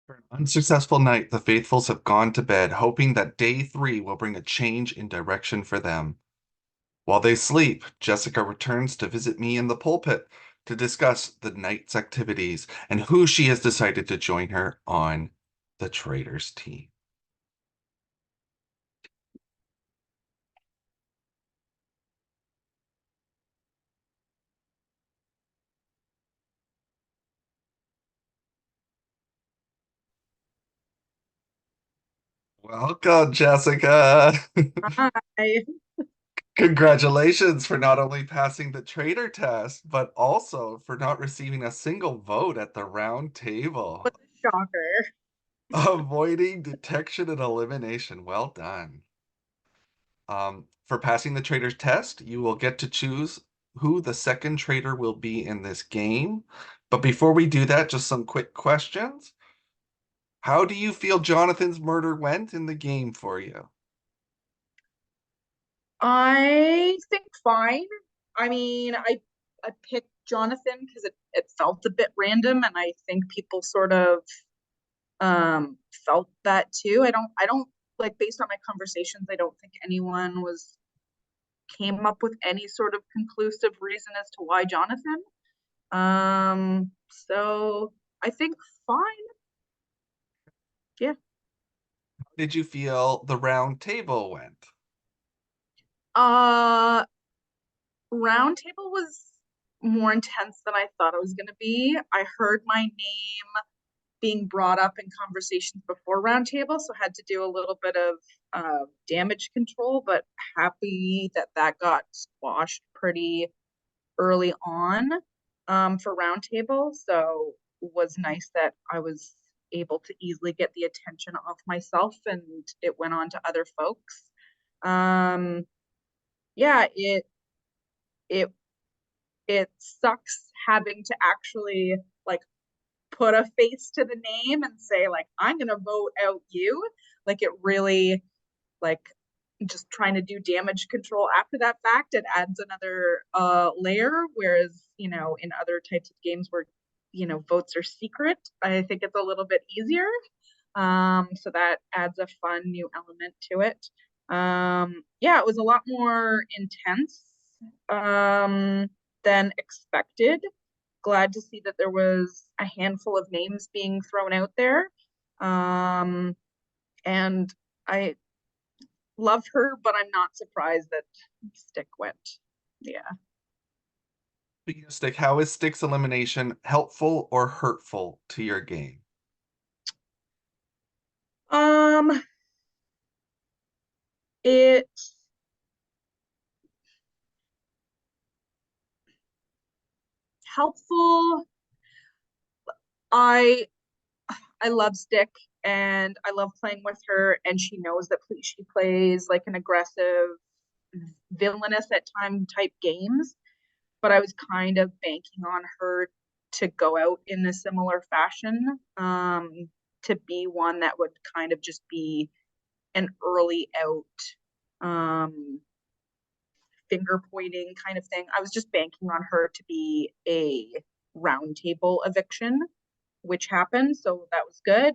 For an unsuccessful night, the faithfuls have gone to bed, hoping that day three will bring a change in direction for them. While they sleep, Jessica returns to visit me in the pulpit to discuss the night's activities and who she has decided to join her on the Traitors team. Welcome, Jessica. Hi. Congratulations for not only passing the traitor test, but also for not receiving a single vote at the round What table. a shocker. Avoiding detection and elimination. Well done. For passing the traitor's test, you will get to choose who the second traitor will be in this game. But before we do that, just some quick questions. How do you feel Jonathan's murder went in the game for you? I think fine. I mean, I picked Jonathan because it felt a bit random, and I think people sort of felt that too. I don't like based on my conversations, I don't think anyone was came up with any sort of conclusive reason as to why Jonathan. So I think fine. Yeah. How did you feel the round table went? Uh Roundtable was more intense than I thought it was going to be. I heard my name being brought up in conversations before Roundtable, so I had to do a little bit of damage control, but happy that that got squashed pretty early on for Roundtable. So was nice that I was able to easily get the attention off myself and it went on to other folks. Um, yeah, it it sucks having to actually like put a face to the name and say like I'm gonna vote out you. Like it really like just trying to do damage control after that fact, it adds another layer. Whereas, in other types of games where, votes are secret, I think it's a little bit easier. So that adds a fun new element to it. Yeah, it was a lot more intense than expected. Glad to see that there was a handful of names being thrown out there. Um, and I love her, but I'm not surprised that Stick went. Yeah. Speaking of Stick, how is Stick's elimination helpful or hurtful to your game? Um, it helpful. I I love Stick and I love playing with her, and she knows that she plays like an aggressive villainous at time type games, but I was kind of banking on her to go out in a similar fashion, to be one that would kind of just be an early out, finger pointing kind of thing. I was just banking on her to be a roundtable eviction, which happened, so that was good.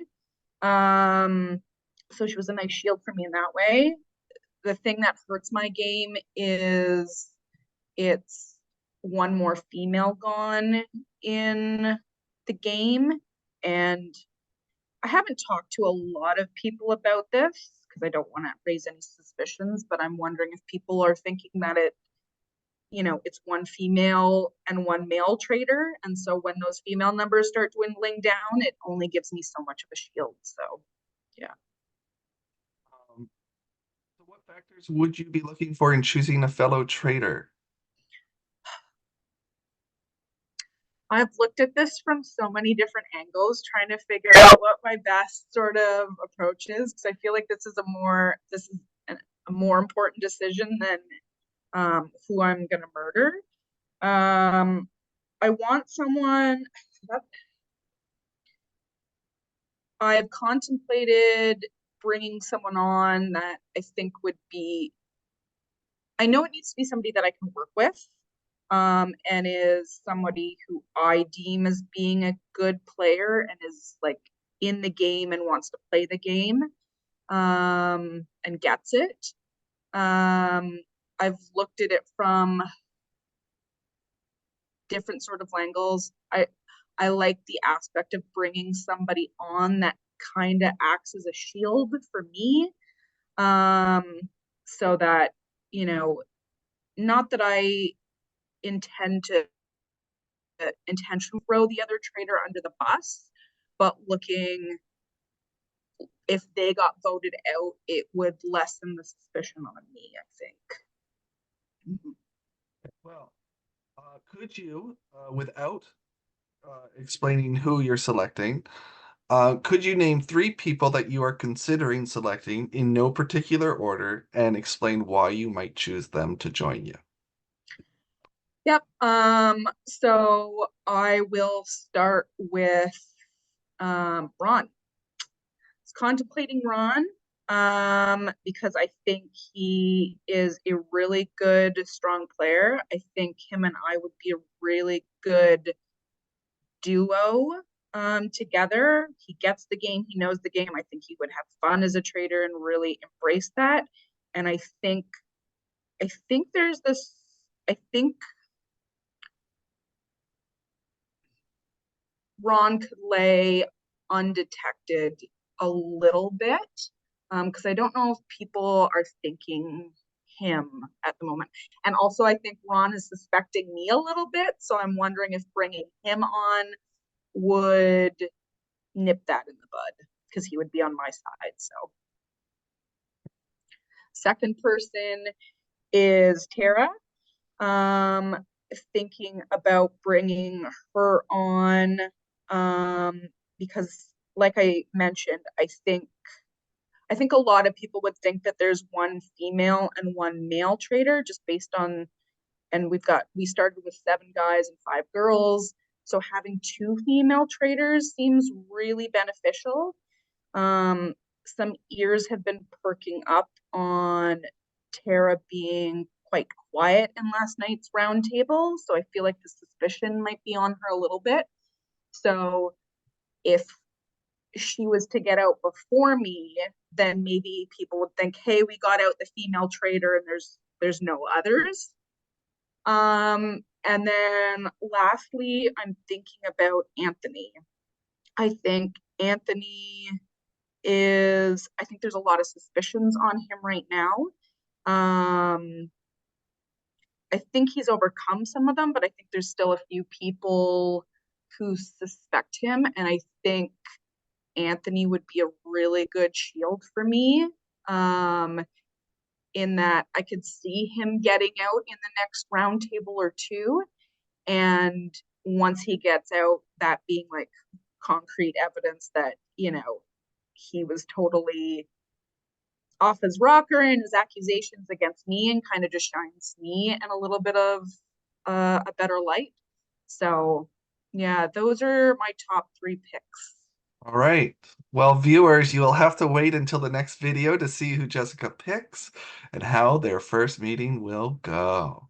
So she was a nice shield for me in that way. The thing that hurts my game is it's one more female gone in the game. And I haven't talked to a lot of people about this because I don't want to raise any suspicions, but I'm wondering if people are thinking that it's one female and one male traitor. And so when those female numbers start dwindling down, it only gives me so much of a shield. So, yeah. Um, so what factors would you be looking for in choosing a fellow traitor? I've looked at this from so many different angles, trying to figure out what my best sort of approach is. Because I feel like a more important decision than who I'm gonna murder. Um, I want someone that I've contemplated bringing someone on that I think would be. I know it needs to be somebody that I can work with, and is somebody who I deem as being a good player and is like in the game and wants to play the game, and gets it. Um, I've looked at it from different sort of angles. I like the aspect of bringing somebody on that kind of acts as a shield for me, um, so that, you know, not that I intend to intentionally throw the other traitor under the bus, but looking, if they got voted out, it would lessen the suspicion on me, I think. Mhm. Well, could you, without explaining who you're selecting, could you name three people that you are considering selecting in no particular order and explain why you might choose them to join you? Yep. So I will start with Ron. I was contemplating Ron, because I think he is a really good, strong player. I think him and I would be a really good duo together. He gets the game, he knows the game. I think he would have fun as a trader and really embrace that. And I think there's this. I think Ron could lay undetected a little bit, because I don't know if people are thinking him at the moment. And also, I think Ron is suspecting me a little bit. So I'm wondering if bringing him on would nip that in the bud, because he would be on my side. So, second person is Tara. Um, Thinking about bringing her on, because, like I mentioned, I think a lot of people would think that there's one female and one male trader just based on, and we started with 7 guys and 5 girls. So having 2 female traders seems really beneficial. Um, some ears have been perking up on Tara being quite quiet in last night's roundtable, so I feel like the suspicion might be on her a little bit. So if she was to get out before me, then maybe people would think, "Hey, we got out the female trader, and there's no others." And then lastly, I'm thinking about Anthony. I think Anthony I think there's a lot of suspicions on him right now. Um, I think he's overcome some of them, but I think there's still a few people who suspect him. And I think Anthony would be a really good shield for me. Um, in that I could see him getting out in the next roundtable or two. And once he gets out, that being like concrete evidence that, he was totally off his rocker and his accusations against me, and kind of just shines me in a little bit of a better light. So, yeah, those are my top 3 picks. All right. Well, viewers, you will have to wait until the next video to see who Jessica picks and how their first meeting will go.